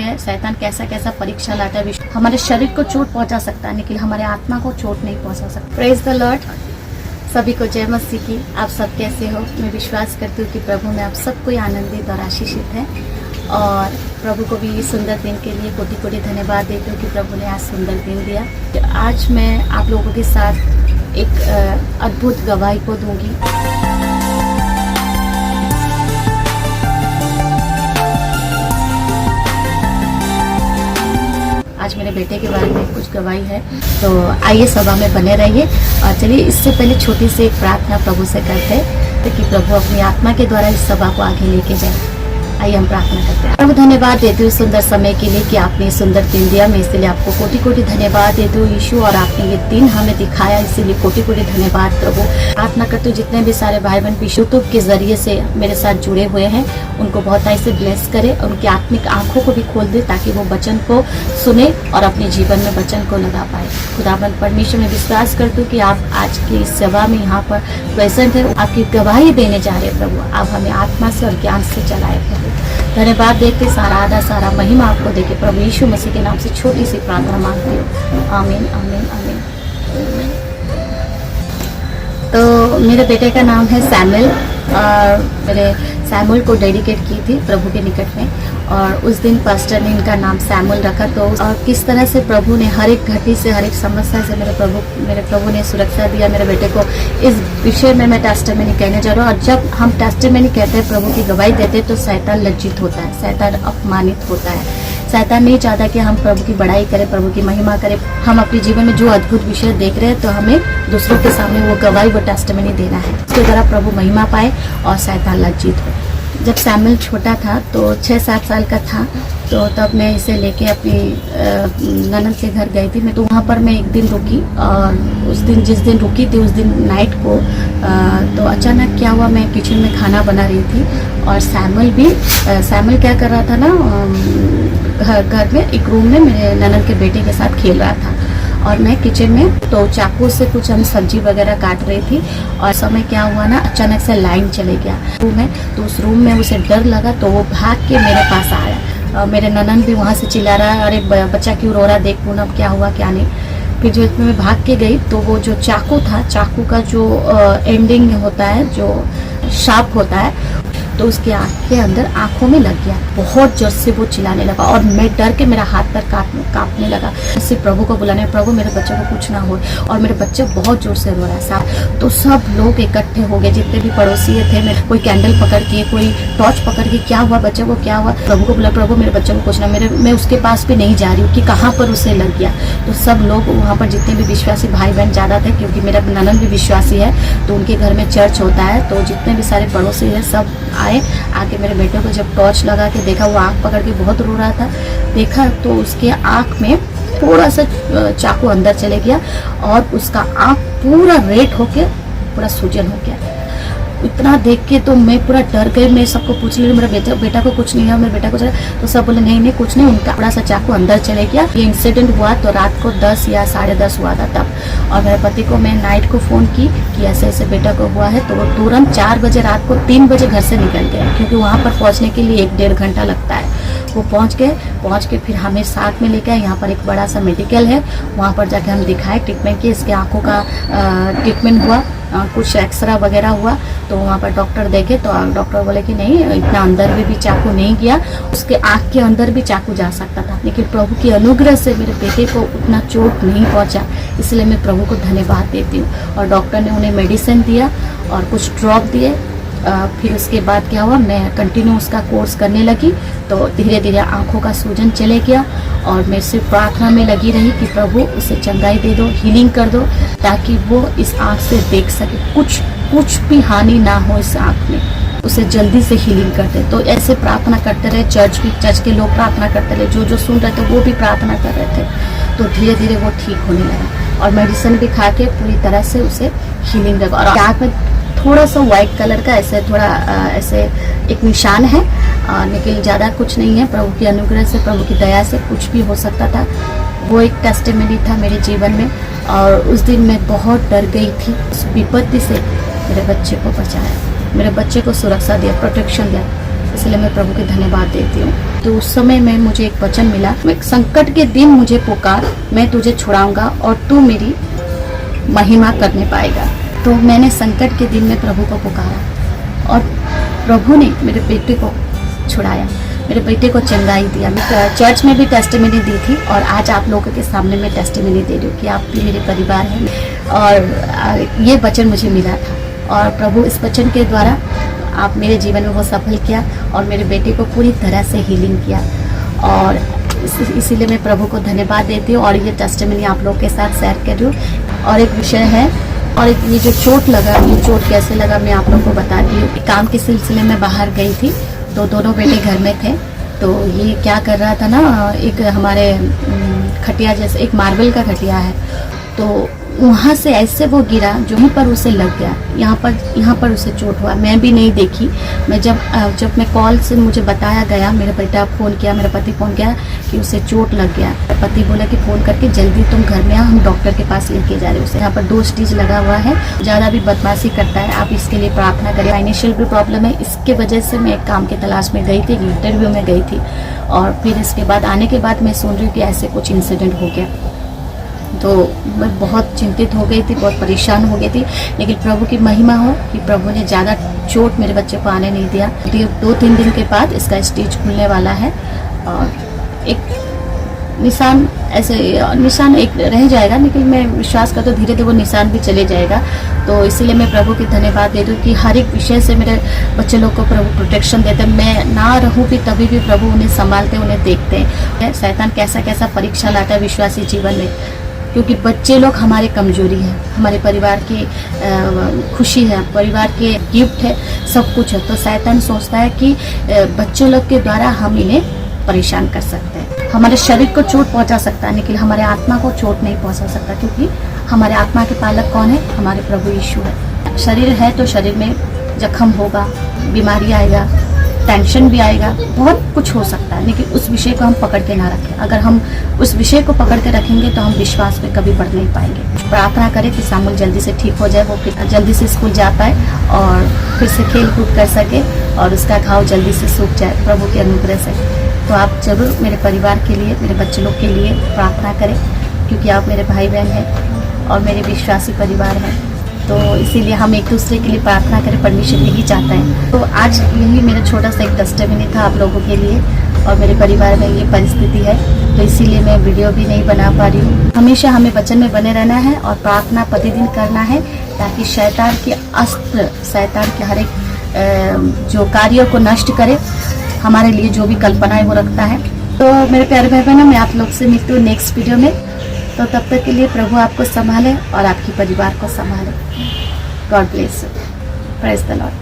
हैं शैतान कैसा कैसा परीक्षा लाता है, हमारे शरीर को चोट पहुंचा सकता है लेकिन हमारे आत्मा को चोट नहीं पहुंचा सकता। Praise the Lord. सभी को जय मसीह की। आप सब कैसे हो? मैं विश्वास करती हूँ कि प्रभु में आप सब कोई आनंदित और आशीषित है और प्रभु को भी सुंदर दिन के लिए कोटि कोटि धन्यवाद देती हूँ कि प्रभु ने आज सुंदर दिन दिया। आज मैं आप लोगों के साथ एक अद्भुत गवाही को दूंगी। आज मेरे बेटे के बारे में कुछ गवाही है, तो आइए सभा में बने रहिए। और चलिए इससे पहले छोटी सी एक प्रार्थना प्रभु से करते हैं ताकि प्रभु अपनी आत्मा के द्वारा इस सभा को आगे लेके जाए। आइए हम प्रार्थना करते हैं। प्रभु धन्यवाद देती हूँ सुंदर समय के लिए कि आपने सुंदर दिन दिया। मैं इसलिए आपको कोटि कोटि धन्यवाद देती हूँ यीशु, और आपने ये दिन हमें दिखाया, इसीलिए कोटि कोटि धन्यवाद प्रभु। प्रार्थना करती हूँ जितने भी सारे भाई बहन यूट्यूब के जरिए से मेरे साथ जुड़े हुए हैं उनको बहुत ऐसे ब्लेस करे, उनकी आत्मिक आंखों को भी खोल दे ताकि वो वचन को सुने और अपने जीवन में वचन को लगा पाए। खुदाबंद परमेश्वर में विश्वास करती हूँ कि आप आज की इस सभा में यहाँ पर प्रेजेंट है, आपकी गवाही देने जा रहे हैं प्रभु। आप हमें आत्मा से और ज्ञान से चलाए प्रभु। धन्यवाद देके सारा आधा सारा महिमा आपको देके प्रभु यीशु मसीह के नाम से छोटी सी प्रार्थना मांगती हूँ। आमीन आमीन आमीन। तो मेरे बेटे का नाम है सैमुअल और मेरे सैमुअल को डेडिकेट की थी प्रभु के निकट में, और उस दिन पास्टर ने इनका नाम सैमुअल रखा। तो और किस तरह से प्रभु ने हर एक घटी से हर एक समस्या से मेरे प्रभु ने सुरक्षा दिया मेरे बेटे को। इस विषय में मैं टेस्टिमनी कहने जा रहा हूँ। और जब हम टेस्टिमनी कहते हैं, प्रभु की गवाही देते हैं, तो शैतान लज्जित होता है, शैतान अपमानित होता है। शैतान नहीं चाहता कि हम प्रभु की बड़ाई करें, प्रभु की महिमा करें। हम अपने जीवन में जो अद्भुत विषय देख रहे हैं तो हमें दूसरों के सामने वो गवाही, वो टेस्टिमनी देना है। उसके द्वारा प्रभु महिमा पाए और शैतान लज्जित हो। जब सैमुअल छोटा था तो 6-7 साल का था, तो तब मैं इसे लेके अपनी ननद के घर गई थी। मैं तो वहाँ पर मैं एक दिन रुकी, और उस दिन जिस दिन रुकी थी उस दिन नाइट को तो अचानक क्या हुआ, मैं किचन में खाना बना रही थी और सैमुअल क्या कर रहा था ना, घर में एक रूम में मेरे ननद के बेटे के साथ खेल रहा था और मैं किचन में तो चाकू से कुछ हम सब्जी वगैरह काट रही थी। और समय क्या हुआ ना, अचानक से लाइन चले गया रूम में, तो उस रूम में उसे डर लगा तो वो भाग के मेरे पास आया। मेरे ननद भी वहाँ से चिल्ला रहा है, अरे बच्चा क्यों रो रहा, देख पूनम क्या हुआ क्या नहीं। फिर जो मैं भाग के गई तो वो जो चाकू था, चाकू का जो एंडिंग होता है, जो शार्प होता है, तो उसके आँख के अंदर आंखों में लग गया। बहुत जोर से वो चिल्लाने लगा और मैं डर के मेरा हाथ पर कांपने लगा। इससे प्रभु को बुलाने, प्रभु मेरे बच्चे को कुछ ना हो, और मेरे बच्चे बहुत जोर से रो रहा है साहब। तो सब लोग इकट्ठे हो गए, जितने भी पड़ोसी थे। मेरे कोई कैंडल पकड़ के, कोई टॉर्च पकड़ के, क्या हुआ बच्चे को, क्या हुआ। प्रभु को बोला, प्रभु मेरे बच्चे को कुछ ना, मैं उसके पास भी नहीं जा रही हूँ कि कहाँ पर उसे लग गया। तो सब लोग वहाँ पर जितने भी विश्वासी भाई बहन ज़्यादा थे, क्योंकि मेरा ननद भी विश्वासी है, तो उनके घर में चर्च होता है, तो जितने भी सारे पड़ोसी हैं सब आके मेरे बेटे को जब टॉर्च लगा के देखा, वो आँख पकड़ के बहुत रो रहा था। देखा तो उसके आँख में थोड़ा सा चाकू अंदर चले गया और उसका आँख पूरा रेड होके पूरा सूजन हो गया। इतना देख के तो मैं पूरा डर गई। मैं सबको पूछ ली, मेरा बेटा को कुछ नहीं है, मेरे बेटा को चला, तो सब बोले नहीं कुछ नहीं, उनका बड़ा सा चाकू अंदर चले गया। ये इंसिडेंट हुआ तो रात को 10 या 10:30 हुआ था तब। और मेरे पति को मैं नाइट को फ़ोन की कि ऐसे ऐसे बेटा को हुआ है, तो वो तुरंत 4 बजे रात को 3 बजे घर से निकल गए, क्योंकि वहाँ पर पहुँचने के लिए 1-1.5 घंटा लगता है। वो पहुँच के फिर हमें साथ में लेके आए। यहाँ पर एक बड़ा सा मेडिकल है, वहाँ पर जाके हम दिखाए, ट्रीटमेंट किए, इसके आँखों का ट्रीटमेंट हुआ, कुछ एक्सरा वगैरह हुआ। तो वहाँ पर डॉक्टर देखे तो डॉक्टर बोले कि नहीं, इतना अंदर भी चाकू नहीं गया, उसके आँख के अंदर भी चाकू जा सकता था, लेकिन प्रभु की अनुग्रह से मेरे बेटे को उतना चोट नहीं पहुँचा। इसलिए मैं प्रभु को धन्यवाद देती हूँ। और डॉक्टर ने उन्हें मेडिसिन दिया और कुछ ड्रॉप दिए। फिर उसके बाद क्या हुआ, मैं कंटिन्यू उसका कोर्स करने लगी, तो धीरे धीरे आँखों का सूजन चले गया। और मैं सिर्फ प्रार्थना में लगी रही कि प्रभु उसे चंगाई दे दो, हीलिंग कर दो, ताकि वो इस आँख से देख सके, कुछ भी हानि ना हो इस आँख में, उसे जल्दी से हीलिंग कर दे। तो ऐसे प्रार्थना करते रहे। चर्च के लोग प्रार्थना करते रहे, जो सुन रहे थे वो भी प्रार्थना कर रहे थे। तो धीरे धीरे वो ठीक होने लगा और मेडिसिन भी खा के पूरी तरह से उसे हीलिंग लगा। और आँख में थोड़ा सा व्हाइट कलर का ऐसे एक निशान है, लेकिन ज़्यादा कुछ नहीं है। प्रभु की अनुग्रह से, प्रभु की दया से कुछ भी हो सकता था। वो एक टेस्टिमनी था मेरे जीवन में। और उस दिन मैं बहुत डर गई थी। उस विपत्ति से मेरे बच्चे को बचाया, मेरे बच्चे को सुरक्षा दिया, प्रोटेक्शन दिया। सिलसिले में प्रभु के धन्यवाद देती हूँ। तो उस समय में मुझे एक वचन मिला, एक संकट के दिन मुझे पुकार, मैं तुझे छुड़ाऊंगा और तू मेरी महिमा करने पाएगा। तो मैंने संकट के दिन में प्रभु को पुकारा और प्रभु ने मेरे बेटे को छुड़ाया, मेरे बेटे को चंगाई दिया। मैं चर्च में भी टेस्टिमनी दी थी और आज आप लोगों के सामने मैं टेस्टिमनी दे रही हूँ कि आप भी मेरे परिवार हैं। और ये वचन मुझे मिला था और प्रभु इस वचन के द्वारा आप मेरे जीवन में वो सफल किया और मेरे बेटे को पूरी तरह से हीलिंग किया। और इसीलिए मैं प्रभु को धन्यवाद देती हूँ और ये टेस्टिमनी आप लोग के साथ शेयर कर रही हूँ। और एक विषय है, और ये जो चोट लगा, ये चोट कैसे लगा मैं आप लोगों को बताती हूँ। काम के सिलसिले में बाहर गई थी तो दोनों बेटे घर में थे। तो ये क्या कर रहा था ना, एक हमारे खटिया जैसे एक मार्बल का खटिया है, तो वहाँ से ऐसे वो गिरा, जहीं पर उसे लग गया, यहाँ पर उसे चोट हुआ। मैं भी नहीं देखी। मैं जब मैं कॉल से मुझे बताया गया, मेरा बेटा फ़ोन किया, मेरा पति फ़ोन किया कि उसे चोट लग गया। पति बोला कि फ़ोन करके जल्दी तुम घर में आओ, हम डॉक्टर के पास लेके जा रहे हैं उसे। यहाँ पर 2 स्टिच लगा हुआ है, ज़्यादा भी बदमाशी करता है, आप इसके लिए प्रार्थना करें। फाइनेंशियल भी प्रॉब्लम है, इसके वजह से मैं एक काम की तलाश में गई थी, इंटरव्यू में गई थी और फिर इसके बाद आने के बाद मैं सुन रही हूँ कि ऐसे कुछ इंसिडेंट हो गया। तो मैं बहुत चिंतित हो गई थी, बहुत परेशान हो गई थी। लेकिन प्रभु की महिमा हो कि प्रभु ने ज़्यादा चोट मेरे बच्चे को आने नहीं दिया। 2-3 दिन के बाद इसका स्टिच खुलने वाला है और एक निशान एक रह जाएगा, लेकिन मैं विश्वास करता हूँ धीरे धीरे वो निशान भी चले जाएगा। तो इसीलिए मैं प्रभु की धन्यवाद देती हूँ कि हर एक विषय से मेरे बच्चे लोग को प्रभु प्रोटेक्शन देते हैं। मैं ना रहूँ भी तभी भी प्रभु उन्हें संभालते, उन्हें देखते हैं। शैतान कैसा कैसा परीक्षा लाता है विश्वासी जीवन में, क्योंकि बच्चे लोग हमारे कमजोरी है, हमारे परिवार की खुशी है, परिवार के गिफ्ट है, सब कुछ है। तो शैतान सोचता है कि बच्चे लोग के द्वारा हम इन्हें परेशान कर सकते हैं। हमारे शरीर को चोट पहुंचा सकता है, लेकिन हमारे आत्मा को चोट नहीं पहुंचा सकता, क्योंकि हमारे आत्मा के पालक कौन है? हमारे प्रभु यीशु है। शरीर है तो शरीर में जख्म होगा, बीमारी आएगा, टेंशन भी आएगा, बहुत कुछ हो सकता है, लेकिन उस विषय को हम पकड़ के ना रखें। अगर हम उस विषय को पकड़ के रखेंगे तो हम विश्वास में कभी बढ़ नहीं पाएंगे। प्रार्थना करें कि सामुल जल्दी से ठीक हो जाए, वो फिर जल्दी से स्कूल जा पाए और फिर से खेल कूद कर सके और उसका घाव जल्दी से सूख जाए प्रभु के अनुग्रह से। तो आप जरूर मेरे परिवार के लिए, मेरे बच्चे लोग के लिए प्रार्थना करें, क्योंकि आप मेरे भाई बहन हैं और मेरे विश्वासी परिवार हैं। तो इसीलिए हम एक दूसरे के लिए प्रार्थना करें, परमेश्वर यही चाहता है। तो आज यही मेरा छोटा सा एक टेस्टिमनी था आप लोगों के लिए, और मेरे परिवार में ये परिस्थिति है तो इसीलिए मैं वीडियो भी नहीं बना पा रही हूँ। हमेशा हमें वचन में बने रहना है और प्रार्थना प्रतिदिन करना है, ताकि शैतान के अस्त्र, शैतान के हर एक जो कार्यों को नष्ट करे, हमारे लिए जो भी कल्पनाएं वो रखता है। तो मेरे प्यारे भाई बहनों, मैं आप लोग से मिलती हूँ नेक्स्ट वीडियो में। तो तब तक के लिए प्रभु आपको संभाले और आपके परिवार को संभाले। God bless you. Praise the Lord.